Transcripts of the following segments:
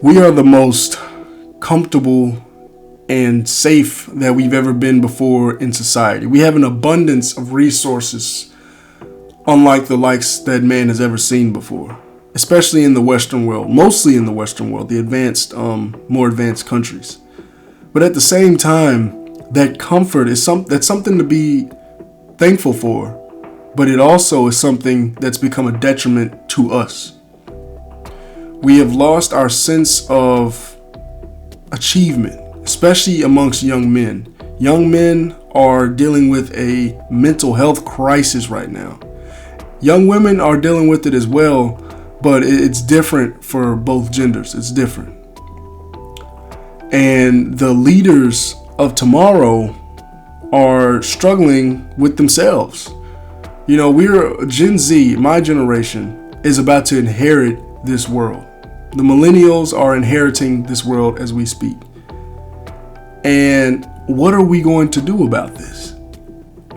We are the most comfortable and safe that we've ever been before in society. We have an abundance of resources unlike the likes that man has ever seen before, especially in the Western world, mostly in the Western world, the advanced, more advanced countries. But at the same time, that comfort is that's something to be thankful for, but it also is something that's become a detriment to us. We have lost our sense of achievement, especially amongst young men. Young men are dealing with a mental health crisis right now. Young women are dealing with it as well, but it's different for both genders. It's different. And the leaders of tomorrow are struggling with themselves. You know, we're Gen Z, my generation, is about to inherit this world. The millennials are inheriting this world as we speak. And what are we going to do about this?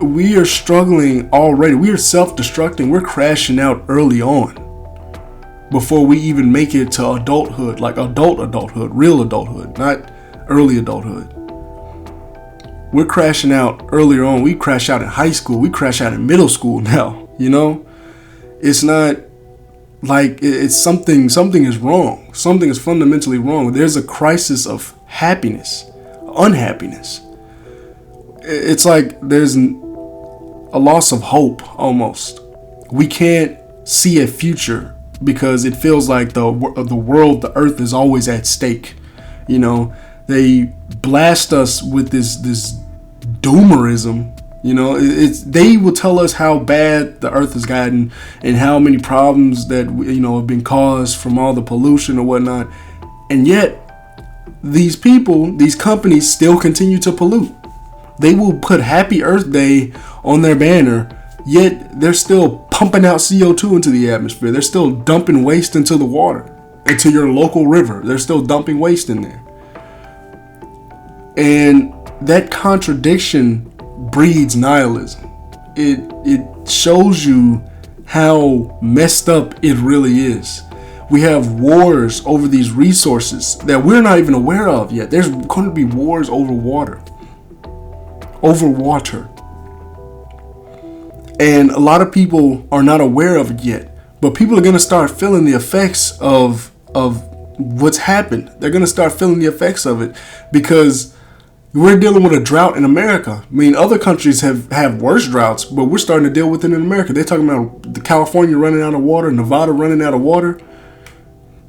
We are struggling already. We are self-destructing. We're crashing out early on before we even make it to adulthood, like adulthood, real adulthood, not early adulthood. We're crashing out earlier on. We crash out in high school. We crash out in middle school now, you know? It's not like it's something is wrong. Something is fundamentally wrong. There's a crisis of happiness, unhappiness. It's like there's a loss of hope almost. We can't see a future because it feels like the world, the earth is always at stake. You know, they blast us with this doomerism. You know, they will tell us how bad the earth has gotten and how many problems that have been caused from all the pollution or whatnot, and yet these people, these companies, still continue to pollute. They will put Happy Earth Day on their banner, yet they're still pumping out CO2 into the atmosphere. They're still dumping waste into the water, into your local river. They're still dumping waste in there, and that contradiction breeds nihilism. It shows you how messed up it really is. We have wars over these resources that we're not even aware of yet. There's going to be wars over water. And a lot of people are not aware of it yet. But people are going to start feeling the effects of what's happened. They're going to start feeling the effects of it because we're dealing with a drought in America. I mean, other countries have worse droughts, but we're starting to deal with it in America. They're talking about the California running out of water, Nevada running out of water.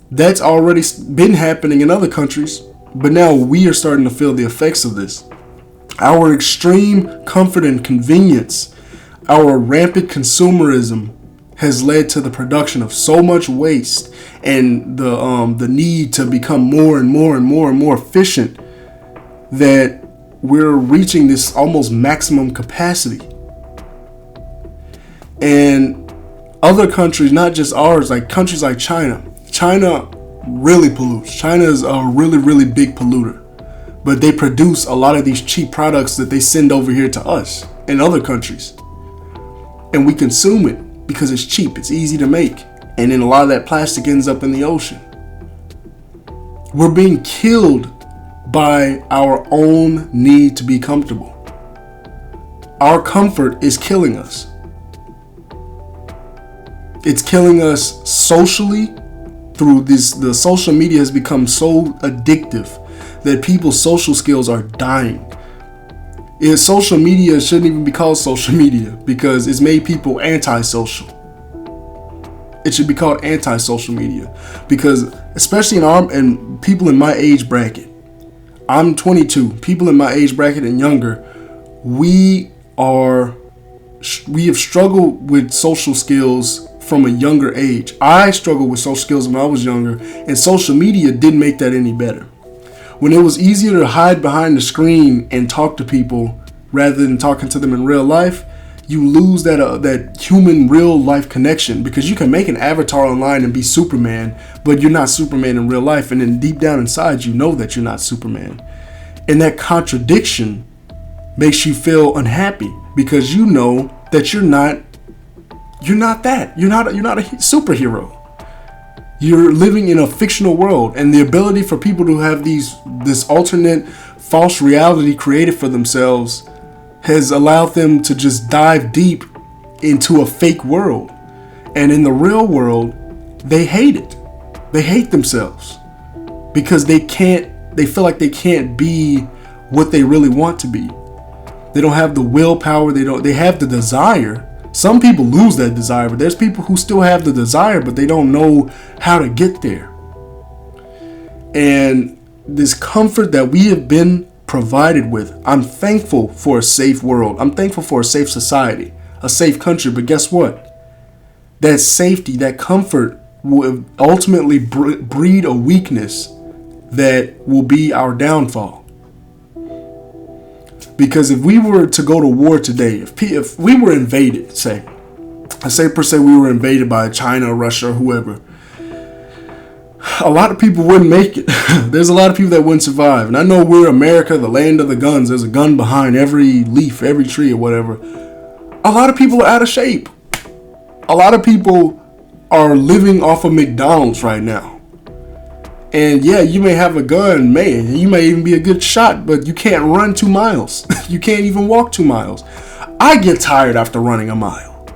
That's already been happening in other countries, but now we are starting to feel the effects of this. Our extreme comfort and convenience, our rampant consumerism has led to the production of so much waste and the need to become more and more efficient that we're reaching this almost maximum capacity. And other countries, not just ours, like countries like China really pollutes. China is a really, really big polluter. But they produce a lot of these cheap products that they send over here to us and other countries. And we consume it because it's cheap, it's easy to make. And then a lot of that plastic ends up in the ocean. We're being killed by our own need to be comfortable. Our comfort is killing us. It's killing us socially through this. The social media has become so addictive that people's social skills are dying. Social media shouldn't even be called social media because it's made people antisocial. It should be called anti-social media because, especially in people in my age bracket, I'm 22. People in my age bracket and younger, we have struggled with social skills from a younger age. I struggled with social skills when I was younger, and social media didn't make that any better. When it was easier to hide behind the screen and talk to people rather than talking to them in real life, you lose that human real life connection because you can make an avatar online and be Superman, but you're not Superman in real life, and then deep down inside you know that you're not Superman. And that contradiction makes you feel unhappy because you know that you're not that. You're not a superhero. You're living in a fictional world, and the ability for people to have this alternate false reality created for themselves has allowed them to just dive deep into a fake world. And in the real world, they hate it. They hate themselves because they feel like they can't be what they really want to be. They don't have the willpower. They have the desire. Some people lose that desire, but there's people who still have the desire, but they don't know how to get there. And this comfort that we have been provided with, I'm thankful for a safe world. I'm thankful for a safe society, a safe country. But guess what? That safety, that comfort will ultimately breed a weakness that will be our downfall. Because if we were to go to war today, if we were invaded, let's say per se we were invaded by China, Russia, or whoever, a lot of people wouldn't make it. There's a lot of people that wouldn't survive. And I know we're America, the land of the guns. There's a gun behind every leaf, every tree, or whatever. A lot of people are out of shape. A lot of people are living off of McDonald's right now. And yeah, you may have a gun, man. You may even be a good shot, but you can't run 2 miles. You can't even walk 2 miles. I get tired after running a mile.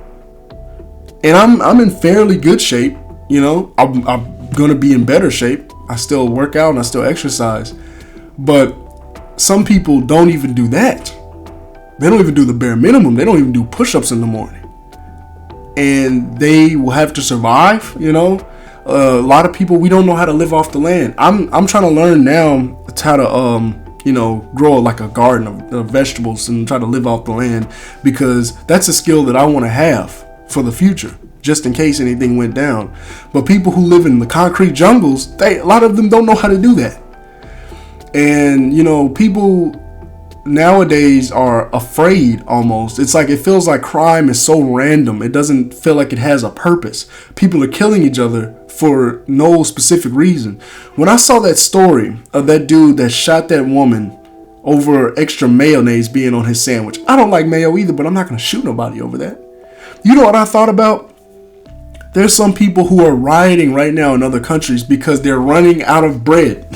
And I'm in fairly good shape. You know, I'm going to be in better shape. I still work out and I still exercise. But some people don't even do that. They don't even do the bare minimum. They don't even do push-ups in the morning. And they will have to survive, you know. A lot of people, we don't know how to live off the land. I'm trying to learn now how to grow like a garden of vegetables and try to live off the land, because that's a skill that I want to have for the future, just in case anything went down. But people who live in the concrete jungles, a lot of them don't know how to do that. And people nowadays are afraid almost. It's like it feels like crime is so random. It doesn't feel like it has a purpose. People are killing each other for no specific reason. When I saw that story of that dude that shot that woman over extra mayonnaise being on his sandwich, I don't like mayo either, but I'm not going to shoot nobody over that. You know what I thought about? There's some people who are rioting right now in other countries because they're running out of bread.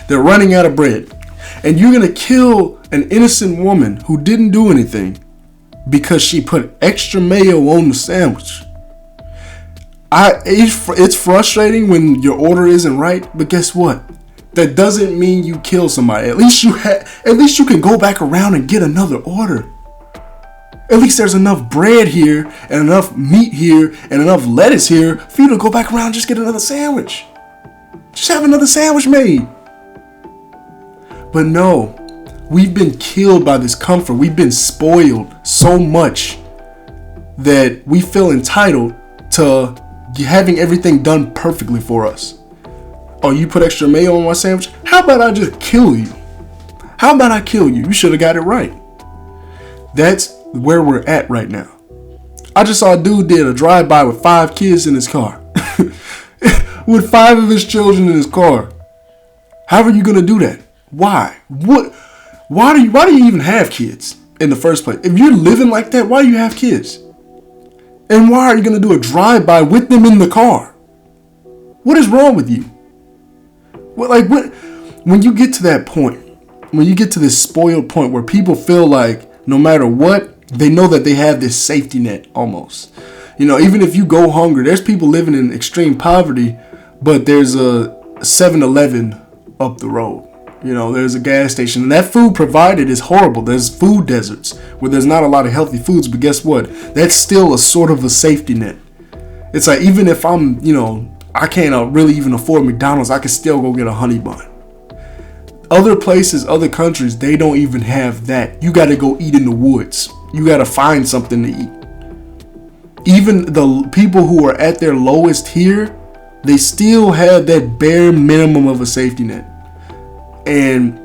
They're running out of bread. And you're going to kill an innocent woman who didn't do anything because she put extra mayo on the sandwich. It's frustrating when your order isn't right, but guess what? That doesn't mean you kill somebody. At least you can go back around and get another order. At least there's enough bread here and enough meat here and enough lettuce here for you to go back around and just get another sandwich. Just have another sandwich made. But no, we've been killed by this comfort. We've been spoiled so much that we feel entitled to having everything done perfectly for us. Oh, you put extra mayo on my sandwich? How about I just kill you? How about I kill you? You should have got it right. That's where we're at right now. I just saw a dude did a drive-by with 5 kids in his car. With 5 of his children in his car. How are you going to do that? Why? Why do you even have kids in the first place? If you're living like that, why do you have kids? And why are you going to do a drive-by with them in the car? What is wrong with you? When you get to that point, when you get to this spoiled point where people feel like no matter what, they know that they have this safety net almost. Even if you go hungry, there's people living in extreme poverty, but there's a 7-Eleven up the road. There's a gas station, and that food provided is horrible. There's food deserts where there's not a lot of healthy foods, but guess what? That's still a sort of a safety net. It's like, even if I can't really even afford McDonald's, I can still go get a honey bun. Other places, other countries, they don't even have that. You got to go eat in the woods. You got to find something to eat. Even the people who are at their lowest here, they still have that bare minimum of a safety net. And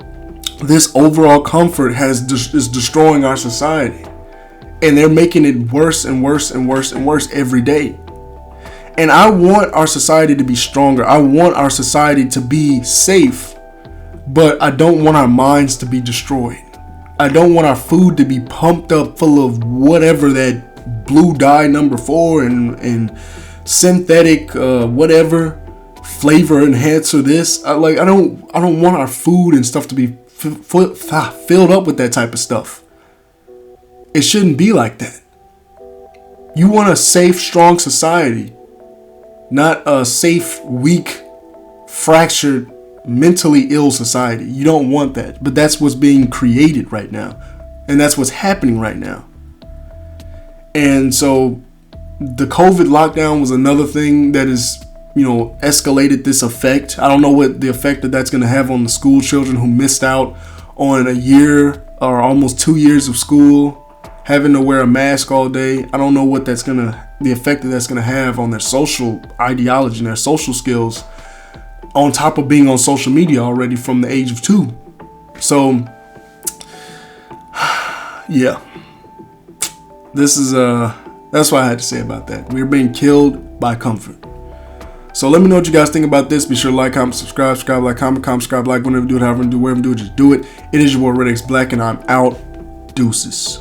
this overall comfort is destroying our society. And they're making it worse and worse and worse and worse every day. And I want our society to be stronger. I want our society to be safe. But I don't want our minds to be destroyed. I don't want our food to be pumped up full of whatever that blue dye number 4 and synthetic whatever. flavor enhancer this. I don't want our food and stuff to be filled up with that type of stuff. It shouldn't be like that. You want a safe, strong society, not a safe, weak, fractured, mentally ill society. You don't want that. But that's what's being created right now. And that's what's happening right now. And so the COVID lockdown was another thing that is, escalated this effect. I don't know what the effect that's going to have on the school children who missed out on a year or almost 2 years of school, having to wear a mask all day. I don't know what the effect that's going to have on their social ideology and their social skills, on top of being on social media already from the age of 2. So, yeah, that's what I had to say about that. We're being killed by comfort. So let me know what you guys think about this. Be sure to like, comment, subscribe, like, comment, subscribe, like, whenever do it, however do, wherever do it, just do it. It is your boy Red X Black, and I'm out. Deuces.